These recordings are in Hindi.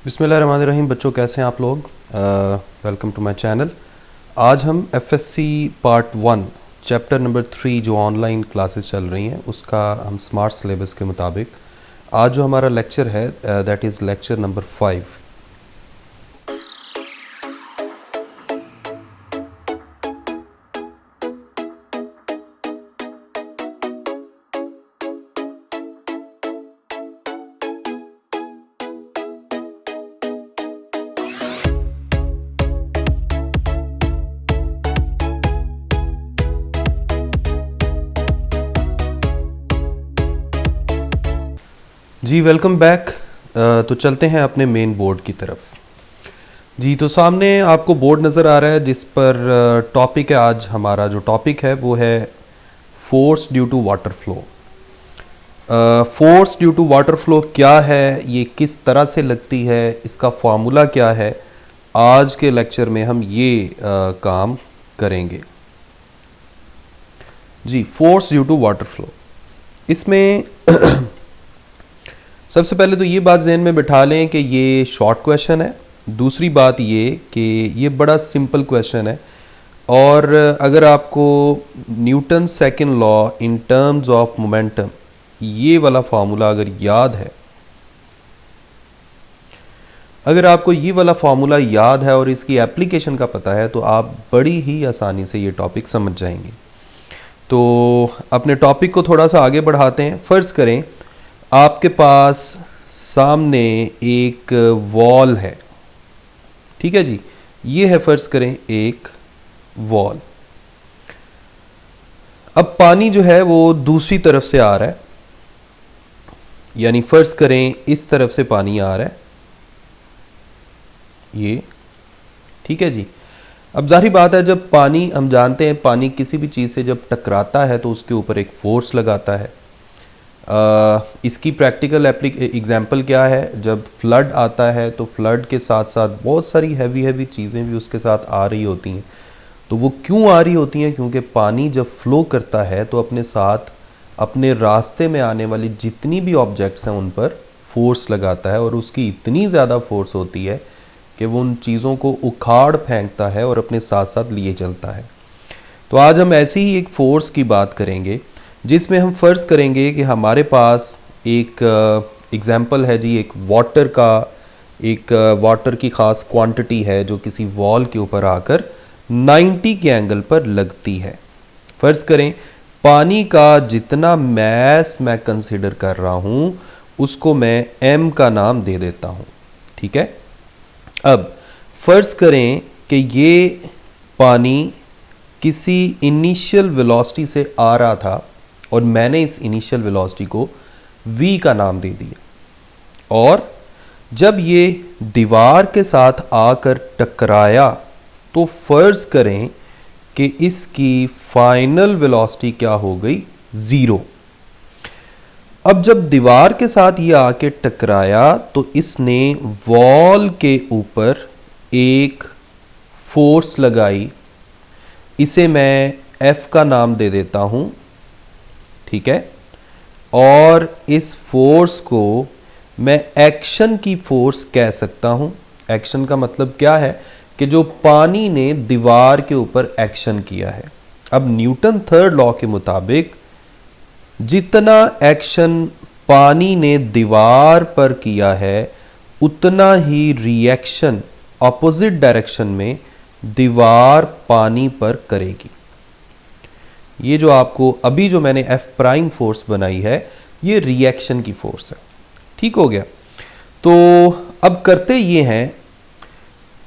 बिस्मिल्लाहिर्रहमानिर्रहीम। बच्चों कैसे हैं आप लोग? Welcome to my channel. आज हम एफएससी पार्ट 1 चैप्टर नंबर 3 जो ऑनलाइन क्लासेस चल रही हैं उसका हम स्मार्ट सिलेबस के मुताबिक आज जो हमारा लेक्चर है दैट इज़ लेक्चर नंबर 5। जी वेलकम बैक। तो चलते हैं अपने मेन बोर्ड की तरफ। जी तो सामने आपको बोर्ड नज़र आ रहा है जिस पर टॉपिक है। आज हमारा जो टॉपिक है वो है force due to water flow. Force due to water flow क्या है, ये किस तरह से लगती है, इसका फार्मूला क्या है, आज के लेक्चर में हम ये काम करेंगे। जी force due to water flow, इसमें सबसे पहले तो ये बात जहन में बिठा लें कि ये शॉर्ट क्वेश्चन है। दूसरी बात ये कि ये बड़ा सिंपल क्वेश्चन है और अगर आपको Newton second law in terms of momentum ये वाला फार्मूला अगर याद है, अगर आपको ये वाला फार्मूला याद है और इसकी एप्लीकेशन का पता है तो आप बड़ी ही आसानी से ये टॉपिक समझ जाएंगे। तो अपने टॉपिक को थोड़ा सा आगे बढ़ाते हैं। फ़र्ज़ करें आपके पास सामने एक वॉल है, ठीक है जी, ये है फ़र्ज़ करें एक वॉल। अब पानी जो है वो दूसरी तरफ से आ रहा है, यानी फ़र्ज़ करें इस तरफ से पानी आ रहा है, ये ठीक है जी। अब जाहिर बात है जब पानी, हम जानते हैं पानी किसी भी चीज़ से जब टकराता है तो उसके ऊपर एक फ़ोर्स लगाता है। इसकी प्रैक्टिकल एग्जांपल क्या है, जब फ्लड आता है तो फ्लड के साथ साथ बहुत सारी हैवी चीज़ें भी उसके साथ आ रही होती हैं। तो वो क्यों आ रही होती हैं? क्योंकि पानी जब फ्लो करता है तो अपने साथ अपने रास्ते में आने वाली जितनी भी ऑब्जेक्ट्स हैं उन पर फोर्स लगाता है और उसकी इतनी ज़्यादा फोर्स होती है कि वो उन चीज़ों को उखाड़ फेंकता है और अपने साथ साथ लिए चलता है। तो आज हम ऐसी ही एक फ़ोर्स की बात करेंगे जिसमें हम फ़र्ज़ करेंगे कि हमारे पास एक एग्ज़ाम्पल है जी, एक वाटर की ख़ास क्वांटिटी है जो किसी वॉल के ऊपर आकर 90 के एंगल पर लगती है। फ़र्ज़ करें पानी का जितना मैस मैं कंसिडर कर रहा हूँ उसको मैं m का नाम दे देता हूँ, ठीक है। अब फ़र्ज़ करें कि ये पानी किसी इनिशियल वेलोसिटी से आ रहा था और मैंने इस इनिशियल वेलोसिटी को v का नाम दे दिया और जब ये दीवार के साथ आकर टकराया तो फ़र्ज़ करें कि इसकी फाइनल वेलोसिटी क्या हो गई, 0। अब जब दीवार के साथ ये आके टकराया तो इसने वॉल के ऊपर एक फोर्स लगाई, इसे मैं F का नाम दे देता हूँ, ठीक है। और इस फोर्स को मैं एक्शन की फोर्स कह सकता हूँ। एक्शन का मतलब क्या है कि जो पानी ने दीवार के ऊपर एक्शन किया है। अब न्यूटन थर्ड लॉ के मुताबिक जितना एक्शन पानी ने दीवार पर किया है उतना ही रिएक्शन ऑपोजिट डायरेक्शन में दीवार पानी पर करेगी। ये जो आपको अभी जो मैंने F प्राइम फोर्स बनाई है ये रिएक्शन की फोर्स है, ठीक हो गया। तो अब करते ये हैं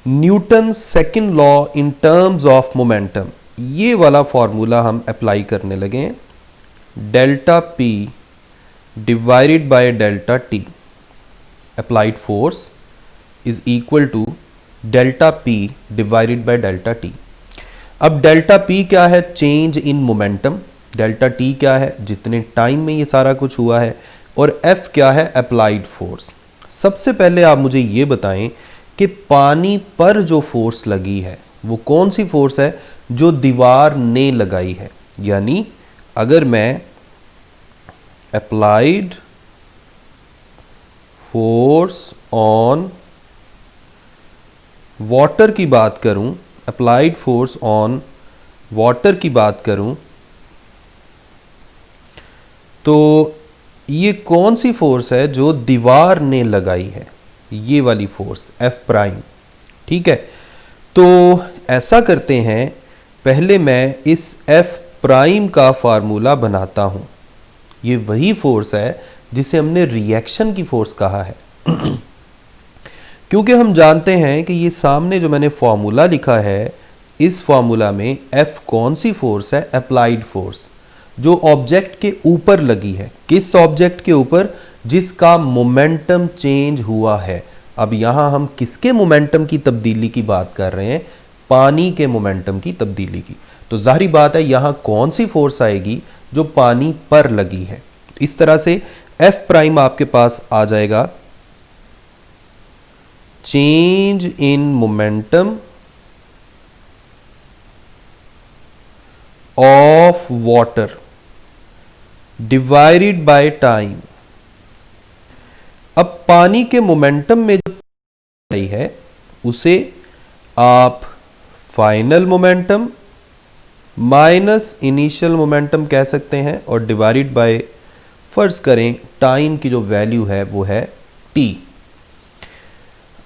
Newton second law in terms of momentum, ये वाला फॉर्मूला हम अप्लाई करने लगे हैं। Delta P divided by delta T applied force is equal to delta P divided by delta T। अब डेल्टा P क्या है, change in momentum. Delta T क्या है, जितने टाइम में ये सारा कुछ हुआ है। और F क्या है, अप्लाइड फोर्स। सबसे पहले आप मुझे ये बताएं कि पानी पर जो फोर्स लगी है वो कौन सी फोर्स है, जो दीवार ने लगाई है। यानी अगर मैं अप्लाइड फोर्स ऑन वाटर की बात करूं, अप्लाइड फोर्स ऑन वाटर की बात करूं, तो ये कौन सी फोर्स है जो दीवार ने लगाई है? ये वाली फोर्स एफ प्राइम। ठीक है, तो ऐसा करते हैं, पहले मैं इस एफ प्राइम का फार्मूला बनाता हूं। ये वही फोर्स है जिसे हमने रिएक्शन की फोर्स कहा है। क्योंकि हम जानते हैं कि ये सामने जो मैंने फॉर्मूला लिखा है, इस फॉर्मूला में एफ कौन सी फोर्स है? अप्लाइड फोर्स, जो ऑब्जेक्ट के ऊपर लगी है। किस ऑब्जेक्ट के ऊपर? जिसका मोमेंटम चेंज हुआ है। अब यहां हम किसके मोमेंटम की तब्दीली की बात कर रहे हैं? पानी के मोमेंटम की तब्दीली की। तो जाहिर बात है यहां कौन सी फोर्स आएगी? जो पानी पर लगी है। इस तरह से एफ प्राइम आपके पास आ जाएगा change in momentum of water divided by time. अब पानी के मोमेंटम में जो आई है उसे आप final momentum minus initial momentum कह सकते हैं, और डिवाइडेड बाय, फर्ज करें टाइम की जो वैल्यू है वो है टी।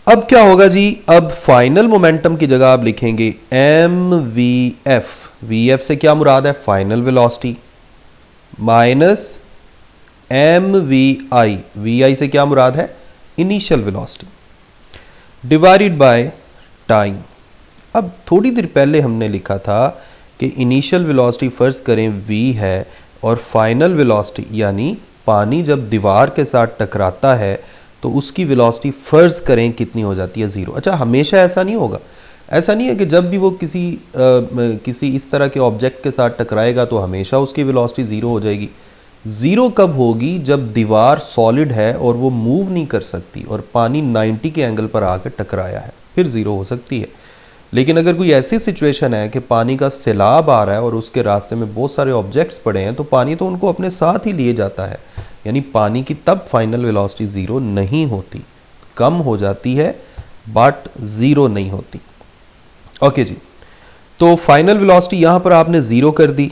अब क्या होगा जी? अब फाइनल मोमेंटम की जगह आप लिखेंगे M V F. V F से क्या मुराद है? Final velocity, minus M V I. V I से क्या मुराद है? Initial velocity, divided by time. अब थोड़ी देर पहले हमने लिखा था कि इनिशियल वेलोसिटी फर्ज करें v है, और फाइनल वेलोसिटी यानी पानी जब दीवार के साथ टकराता है तो उसकी वेलोसिटी फर्ज करें कितनी हो जाती है? 0। अच्छा, हमेशा ऐसा नहीं होगा। ऐसा नहीं है कि जब भी वो किसी इस तरह के ऑब्जेक्ट के साथ टकराएगा तो हमेशा उसकी वेलोसिटी 0 हो जाएगी। 0 कब होगी? जब दीवार सॉलिड है और वो मूव नहीं कर सकती और पानी 90 के एंगल पर आकर टकराया है, फिर 0 हो सकती है। लेकिन अगर कोई ऐसी सिचुएशन है कि पानी का सैलाब आ रहा है और उसके रास्ते में बहुत सारे ऑब्जेक्ट्स पड़े हैं, तो पानी तो उनको अपने साथ ही लिए जाता है। यानी पानी की तब फाइनल वेलोसिटी 0 नहीं होती, कम हो जाती है बट 0 नहीं होती। ओके जी, तो फाइनल वेलोसिटी यहां पर आपने 0 कर दी।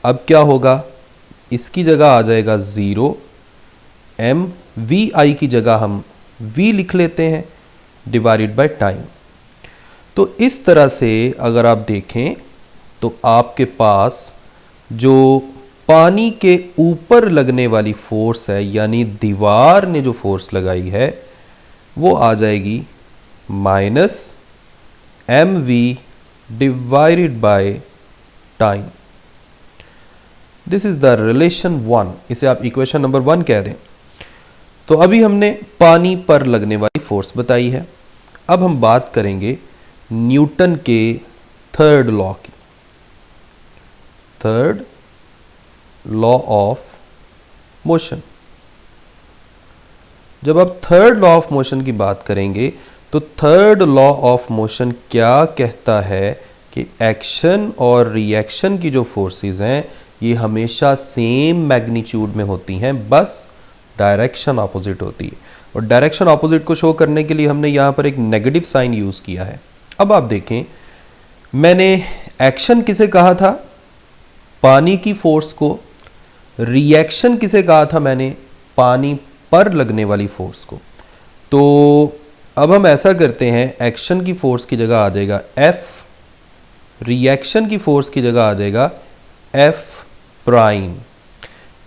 अब क्या होगा? इसकी जगह आ जाएगा 0, एम वी आई की जगह हम v लिख लेते हैं, डिवाइडेड बाय टाइम। तो इस तरह से अगर आप देखें तो आपके पास जो पानी के ऊपर लगने वाली फोर्स है, यानी दीवार ने जो फोर्स लगाई है, वो आ जाएगी minus M V divided by time. This is the relation 1। इसे आप इक्वेशन नंबर 1 कह दें। तो अभी हमने पानी पर लगने वाली फोर्स बताई है। अब हम बात करेंगे न्यूटन के थर्ड लॉ की, थर्ड लॉ ऑफ मोशन। जब आप थर्ड लॉ ऑफ मोशन की बात करेंगे तो थर्ड लॉ ऑफ मोशन क्या कहता है कि एक्शन और रिएक्शन की जो फोर्सेस हैं ये हमेशा सेम मैग्नीट्यूड में होती हैं, बस डायरेक्शन ऑपोजिट होती है। और डायरेक्शन ऑपोजिट को शो करने के लिए हमने यहाँ पर एक नेगेटिव साइन यूज़ किया है। अब आप देखें, मैंने एक्शन किसे कहा था? पानी की फोर्स को। रिएक्शन किसे कहा था मैंने? पानी पर लगने वाली फोर्स को। तो अब हम ऐसा करते हैं, एक्शन की फोर्स की जगह आ जाएगा F, रिएक्शन की फोर्स की जगह आ जाएगा F प्राइम।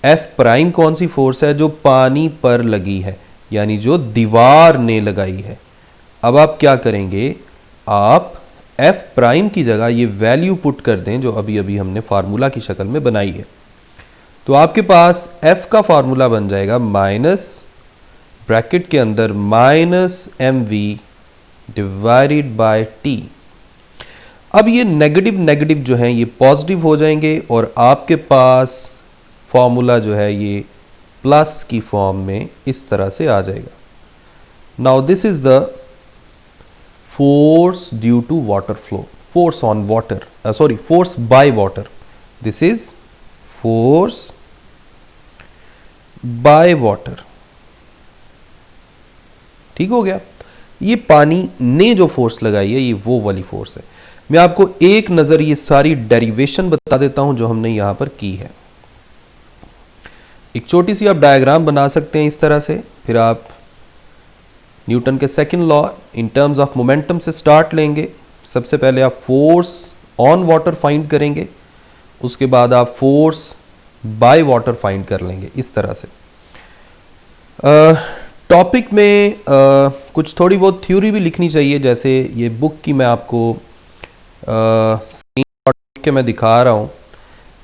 F प्राइम कौन सी फोर्स है? जो पानी पर लगी है, यानी जो दीवार ने लगाई है। अब आप क्या करेंगे? आप F प्राइम की जगह ये वैल्यू पुट कर दें जो अभी अभी हमने फार्मूला की शक्ल में बनाई है। तो आपके पास F का फार्मूला बन जाएगा माइनस, ब्रैकेट के अंदर minus M V divided by T. अब ये नेगेटिव नेगेटिव जो हैं ये पॉजिटिव हो जाएंगे और आपके पास फॉर्मूला जो है ये प्लस की फॉर्म में इस तरह से आ जाएगा। Now this is the force due to water flow, force on water, force by water. This is force by water. ठीक हो गया? ये पानी ने जो फोर्स लगाई है ये वो वाली फोर्स है। मैं आपको एक नज़र ये सारी डेरिवेशन बता देता हूं जो हमने यहां पर की है। एक छोटी सी आप डायग्राम बना सकते हैं इस तरह से, फिर आप न्यूटन के second law in terms of momentum से स्टार्ट लेंगे। सबसे पहले आप फोर्स ऑन वाटर फाइंड करेंगे, उसके बाद आप फोर्स बाय वाटर फाइंड कर लेंगे इस तरह से। टॉपिक में कुछ थोड़ी बहुत थ्योरी भी लिखनी चाहिए, जैसे ये बुक की मैं आपको स्क्रीन के मैं दिखा रहा हूँ।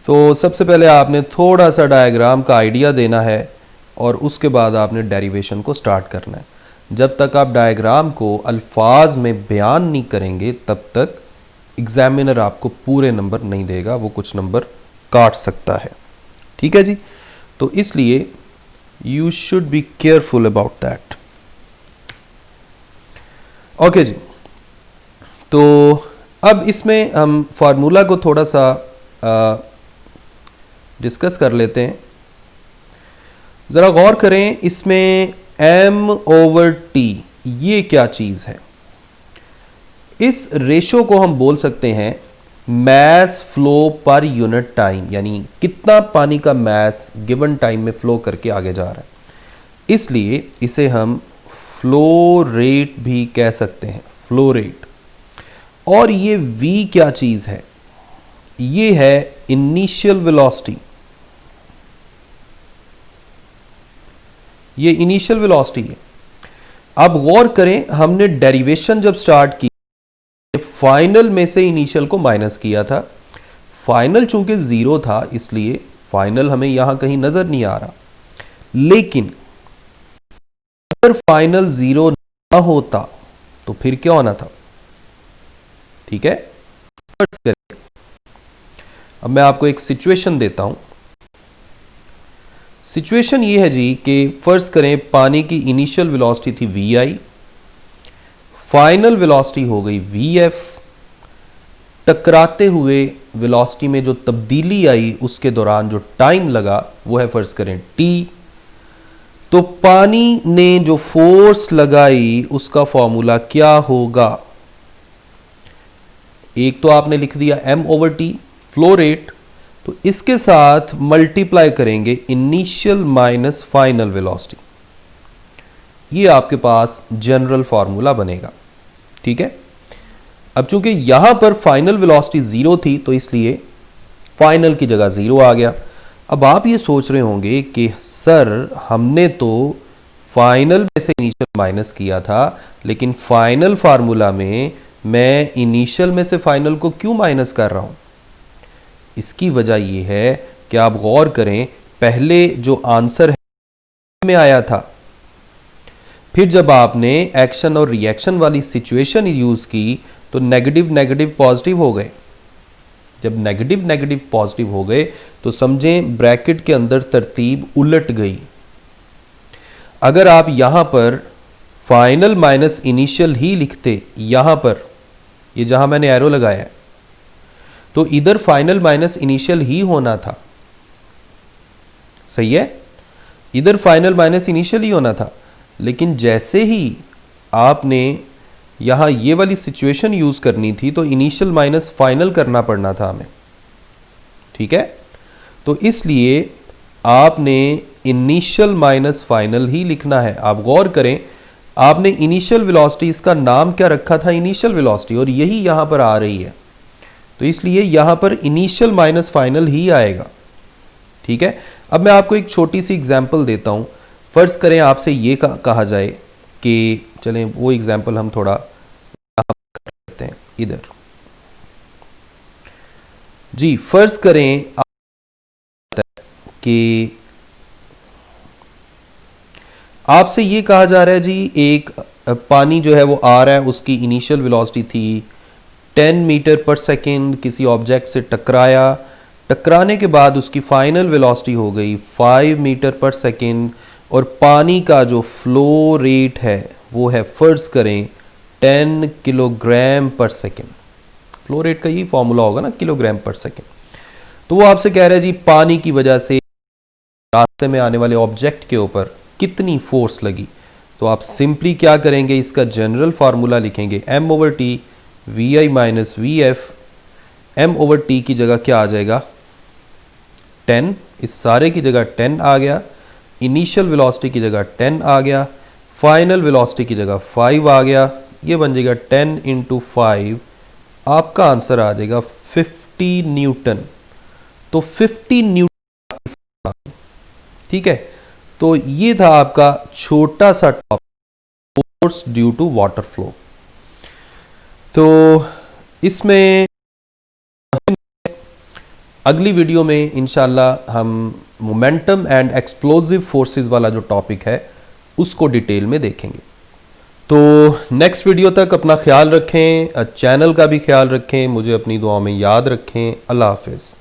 तो सबसे पहले आपने थोड़ा सा डायग्राम का आइडिया देना है और उसके बाद आपने डेरिवेशन को स्टार्ट करना है। जब तक आप डायग्राम को अल्फाज में बयान नहीं करेंगे तब तक एग्जामिनर आपको पूरे नंबर नहीं देगा, वो कुछ नंबर काट सकता है। ठीक है जी, तो इसलिए you should be careful about that. Okay जी, तो अब इसमें हम फार्मूला को थोड़ा सा डिस्कस कर लेते हैं। ज़रा गौर करें, इसमें m/t ये क्या चीज़ है? इस रेशो को हम बोल सकते हैं mass flow per unit time, यानी कितना पानी का मैस गिवन टाइम में फ्लो करके आगे जा रहा है। इसलिए इसे हम फ्लो रेट भी कह सकते हैं, फ्लो रेट। और ये v क्या चीज़ है? ये है इनिशियल वेलोसिटी। ये इनिशियल वेलोसिटी है। अब गौर करें, हमने डेरिवेशन जब स्टार्ट की फाइनल में से इनिशियल को माइनस किया था। फाइनल चूंकि जीरो था इसलिए फाइनल हमें यहां कहीं नजर नहीं आ रहा, लेकिन अगर फाइनल जीरो ना होता तो फिर क्या होना था? ठीक है, फर्ज करें, अब मैं आपको एक सिचुएशन देता हूं। सिचुएशन ये है जी कि फर्ज करें पानी की इनिशियल वेलोसिटी थी vi, फाइनल वेलोसिटी हो गई vf। टकराते हुए वेलोसिटी में जो तब्दीली आई उसके दौरान जो टाइम लगा वो है फर्ज करें t। तो पानी ने जो फोर्स लगाई उसका फॉर्मूला क्या होगा? एक तो आपने लिख दिया m/t फ्लो रेट, तो इसके साथ मल्टीप्लाई करेंगे इनिशियल माइनस फाइनल वेलोसिटी। ये आपके पास जनरल फॉर्मूला बनेगा। ठीक है, अब चूंकि यहां पर फाइनल वेलोसिटी जीरो थी तो इसलिए फाइनल की जगह जीरो आ गया। अब आप ये सोच रहे होंगे कि सर हमने तो फाइनल में से इनिशियल माइनस किया था, लेकिन फाइनल फार्मूला में मैं इनिशियल में से फाइनल को क्यों माइनस कर रहा हूं? इसकी वजह यह है कि आप गौर करें, पहले जो आंसर में आया था, फिर जब आपने एक्शन और रिएक्शन वाली सिचुएशन यूज की तो नेगेटिव नेगेटिव पॉजिटिव हो गए। जब नेगेटिव नेगेटिव पॉजिटिव हो गए तो समझें ब्रैकेट के अंदर तरतीब उलट गई। अगर आप यहां पर फाइनल माइनस इनिशियल ही लिखते, यहां पर ये जहां मैंने एरो लगाया है, तो इधर फाइनल माइनस इनिशियल ही होना था। सही है, इधर फाइनल माइनस इनिशियल ही होना था, लेकिन जैसे ही आपने यहां ये वाली सिचुएशन यूज करनी थी तो इनिशियल माइनस फाइनल करना पड़ना था हमें। ठीक है, तो इसलिए आपने इनिशियल माइनस फाइनल ही लिखना है। आप गौर करें, आपने इनिशियल वेलोसिटी, इसका नाम क्या रखा था? इनिशियल वेलोसिटी, और यही यहां पर आ रही है, तो इसलिए यहां पर इनिशियल माइनस फाइनल ही आएगा। ठीक है, अब मैं आपको एक छोटी सी एग्जांपल देता हूं। फर्ज करें आपसे ये कहा जाए कि चलें वो एग्जांपल हम थोड़ा करते हैं इधर जी। फर्ज करें कि आपसे ये कहा जा रहा है जी, एक पानी जो है वो आ रहा है, उसकी इनिशियल वेलोसिटी थी 10 मीटर पर सेकेंड, किसी ऑब्जेक्ट से टकराया, टकराने के बाद उसकी फाइनल वेलोसिटी हो गई 5 मीटर पर सेकेंड, और पानी का जो फ्लो रेट है वो है फर्ज करें 10 किलोग्राम पर सेकेंड। फ्लो रेट का यही फॉर्मूला होगा ना, किलोग्राम पर सेकेंड। तो वो आपसे कह रहा है जी पानी की वजह से रास्ते में आने वाले ऑब्जेक्ट के ऊपर कितनी फोर्स लगी। तो आप सिंपली क्या करेंगे, इसका जनरल फार्मूला लिखेंगे m/t vi minus V F. m/t की जगह क्या आ जाएगा 10, इस सारे की जगह 10 आ गया, इनिशियल वेलोसिटी की जगह 10 आ गया, फाइनल वेलोसिटी की जगह 5 आ गया, ये बन जाएगा 10 इंटू 5, आपका आंसर आ जाएगा 50 न्यूटन। तो 50 न्यूटन, ठीक है। तो ये था आपका छोटा सा topic, force due to water flow. तो इसमें अगली वीडियो में इंशाल्लाह हम मोमेंटम एंड एक्सप्लोसिव फोर्सेस वाला जो टॉपिक है उसको डिटेल में देखेंगे। तो नेक्स्ट वीडियो तक अपना ख्याल रखें, चैनल का भी ख्याल रखें, मुझे अपनी दुआ में याद रखें। अल्लाह हाफिज़।